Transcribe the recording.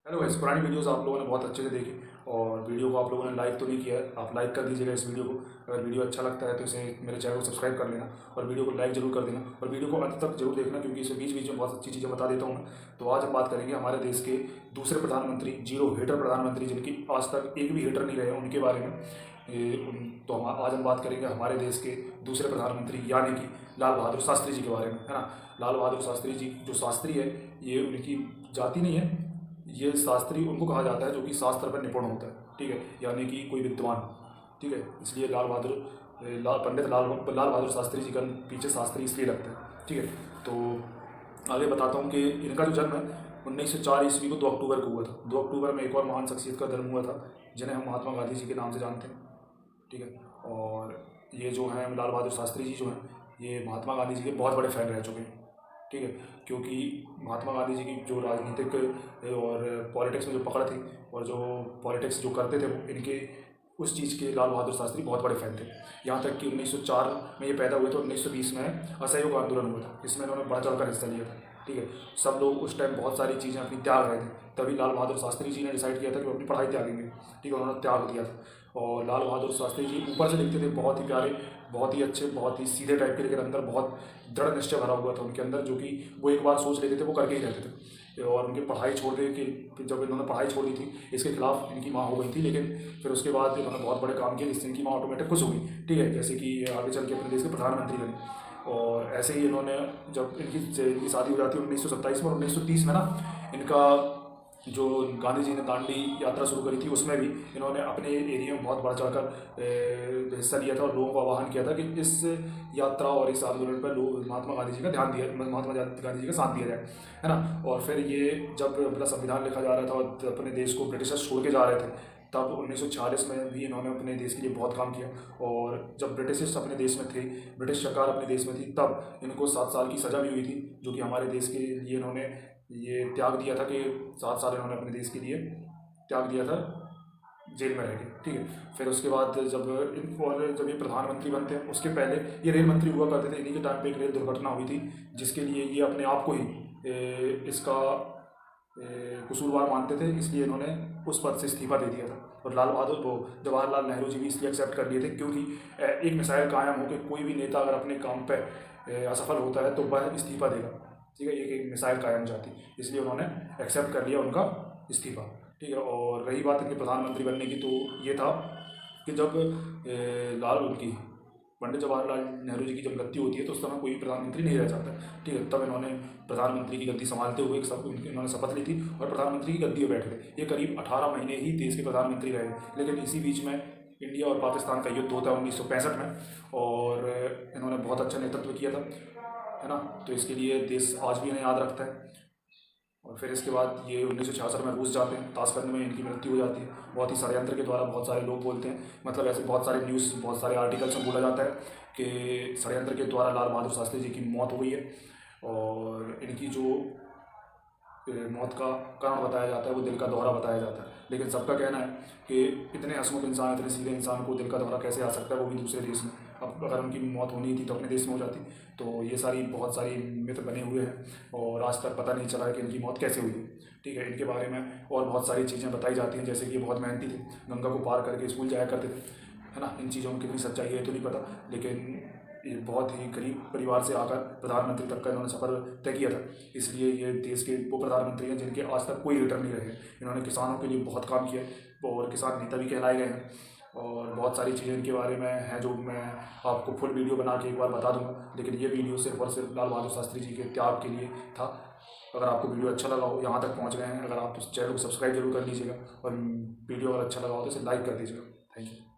Hello guys, पुरानी videos आप लोगों ने बहुत अच्छे से देखी और वीडियो को आप लोगों ने लाइक तो नहीं किया है। आप लाइक कर दीजिएगा इस वीडियो को। अगर वीडियो अच्छा लगता है तो इसे मेरे चैनल को सब्सक्राइब कर लेना और वीडियो को लाइक जरूर कर देना और वीडियो को अंत तक जरूर देखना, क्योंकि इसे बीच बीच में बहुत अच्छी चीज़ें बता देता हूँ मैं। तो आज हम बात करेंगे हमारे देश के दूसरे प्रधानमंत्री, जीरो हेटर प्रधानमंत्री, जिनकी आज तक एक भी हेटर नहीं रहे, उनके बारे में। तो आज हम बात करेंगे हमारे देश के दूसरे प्रधानमंत्री यानी कि लाल बहादुर शास्त्री जी के बारे में, है ना। लाल बहादुर शास्त्री जी, जो शास्त्री है, ये उनकी जाति नहीं है। ये शास्त्री उनको कहा जाता है जो कि शास्त्र पर निपुण होता है, ठीक है, यानी कि कोई विद्वान, ठीक है। इसलिए पंडित लाल बहादुर शास्त्री जी का पीछे शास्त्री इसलिए लगता है, ठीक है। तो आगे बताता हूँ कि इनका जो जन्म है 1904 ईस्वी को 2 अक्टूबर को हुआ था। 2 अक्टूबर में एक और महान शख्सियत का जन्म हुआ था, जिन्हें हम महात्मा गांधी जी के नाम से जानते हैं, ठीक है। और ये जो हैं लाल बहादुर शास्त्री जी जो हैं, ये महात्मा गांधी जी के बहुत बड़े फैन रह चुके हैं, ठीक है। क्योंकि महात्मा गांधी जी की जो राजनीतिक और पॉलिटिक्स में जो पकड़ थी और जो पॉलिटिक्स जो करते थे, वो इनके उस चीज़ के लाल बहादुर शास्त्री बहुत बड़े फैन थे। यहाँ तक कि 1904 में ये पैदा हुए तो 1920 में असहयोग आंदोलन हुआ था, इसमें इन्होंने बढ़ चढ़कर हिस्सा लिया था, ठीक है। सब लोग उस टाइम बहुत सारी चीज़ें अपनी त्याग रहे थे, तभी लाल बहादुर शास्त्री जी ने डिसाइड किया था कि वो अपनी पढ़ाई त्यागेंगे, ठीक है। उन्होंने त्याग दिया था। और लाल बहादुर शास्त्री जी ऊपर से दिखते थे बहुत ही प्यारे, बहुत ही अच्छे, बहुत ही सीधे टाइप के, लेकिन अंदर बहुत दृढ़ निश्चय भरा हुआ था उनके अंदर, जो कि वो एक बार सोच लेते थे वो करके ही रहते थे। और उनकी पढ़ाई छोड़ दे कि जब इन्होंने पढ़ाई छोड़ दी थी, इसके खिलाफ इनकी माँ हो गई थी, लेकिन फिर उसके बाद इन्होंने बहुत बड़े काम किए जिससे इनकी माँ ऑटोमेटिक खुश हो गई, ठीक है। जैसे कि आगे चल के अपने देश के प्रधानमंत्री बने। और ऐसे ही इन्होंने, जब इनकी शादी हो जाती है 1927 में, और 1930 में ना इनका जो गांधी जी ने दांडी यात्रा शुरू करी थी, उसमें भी इन्होंने अपने एरिया में बहुत बढ़ चढ़कर हिस्सा लिया था और लोगों को आह्वान किया था कि इस यात्रा और इस आंदोलन पर लोग महात्मा गांधी जी का महात्मा गांधी जी का साथ दिया जाए, है ना। और फिर ये जब अपना संविधान लिखा जा रहा था और अपने देश को ब्रिटिशर्स छोड़ के जा रहे थे, तब 1946 में भी इन्होंने अपने देश के लिए बहुत काम किया। और जब ब्रिटिशर्स अपने देश में थे, ब्रिटिश सरकार अपने देश में थी, तब इनको 7 साल की सज़ा भी हुई थी, जो कि हमारे देश के लिए इन्होंने ये त्याग दिया था कि 7 साल इन्होंने अपने देश के लिए त्याग दिया था, जेल में रह के, ठीक है। फिर उसके बाद जब ये प्रधानमंत्री बनते हैं, उसके पहले ये रेल मंत्री हुआ करते थे। इन्हीं के टाइम पे एक रेल दुर्घटना हुई थी, जिसके लिए ये अपने आप को ही इसका कसूरवार मानते थे, इसलिए इन्होंने उस पद से इस्तीफा दे दिया था। और जवाहरलाल नेहरू जी भी इसलिए एक्सेप्ट कर लिए थे, क्योंकि एक मिसाइल कायम हो कि कोई भी नेता अगर अपने काम पर असफल होता है तो वह इस्तीफा देगा, ठीक है। एक मिसाइल कायम जाती, इसलिए उन्होंने एक्सेप्ट कर लिया उनका इस्तीफा, ठीक है। और रही बात इनके प्रधानमंत्री बनने की, तो ये था कि जब पंडित जवाहरलाल नेहरू जी की जब मृत्यु होती है, तो उस समय कोई प्रधानमंत्री नहीं रह जाता, ठीक है। तब इन्होंने प्रधानमंत्री की गद्दी संभालते हुए इन्होंने शपथ ली थी और प्रधानमंत्री की गद्दी पर बैठ गए। ये करीब 18 महीने ही देश के प्रधानमंत्री रहे, लेकिन इसी बीच में इंडिया और पाकिस्तान का युद्ध होता है 1965 में, और इन्होंने बहुत अच्छा नेतृत्व किया था, है ना। तो इसके लिए देश आज भी इन्हें याद रखता है। और फिर इसके बाद ये 1966 में रूस जाते हैं, ताशकंद में इनकी मृत्यु हो जाती है, बहुत ही षड्यंत्र के द्वारा। बहुत सारे लोग बोलते हैं, मतलब ऐसे बहुत सारे न्यूज़, बहुत सारे आर्टिकल्स में बोला जाता है कि षड्यंत्र के द्वारा लाल बहादुर शास्त्री जी की मौत हो गई है। और इनकी जो मौत का कारण बताया जाता है वो दिल का दौरा बताया जाता है, लेकिन सबका कहना है कि इतने हंसमुख इंसान, इतने सीधे इंसान को दिल का दौरा कैसे आ सकता है, वो भी दूसरे देश में। अब अगर उनकी मौत होनी थी तो अपने देश में हो जाती। तो ये बहुत सारी मिथ बने हुए हैं और आज तक पता नहीं चला है कि इनकी मौत कैसे हुई है, ठीक है। इनके बारे में और बहुत सारी चीज़ें बताई जाती हैं, जैसे कि ये बहुत मेहनती थे, गंगा को पार करके स्कूल जाया करते थे, है ना। इन चीज़ों में कितनी सच्चाई है तो नहीं पता, लेकिन ये बहुत ही गरीब परिवार से आकर प्रधानमंत्री तक का इन्होंने सफ़र तय किया था। इसलिए ये देश के वो प्रधानमंत्री हैं जिनके आज तक कोई रिटर्न नहीं रहे। इन्होंने किसानों के लिए बहुत काम किया और किसान नेता भी कहलाए गए हैं। और बहुत सारी चीज़ें इनके बारे में हैं जो मैं आपको फुल वीडियो बना के एक बार बता दूंगा, लेकिन ये वीडियो सिर्फ और सिर्फ लाल बहादुर शास्त्री जी के त्याग के लिए था। अगर आपको वीडियो अच्छा लगा हो, यहाँ तक पहुँच गए हैं, अगर आप तो चैनल को सब्सक्राइब जरूर कर लीजिएगा, और वीडियो अगर अच्छा लगा हो तो इसे लाइक कर दीजिएगा। Thank you.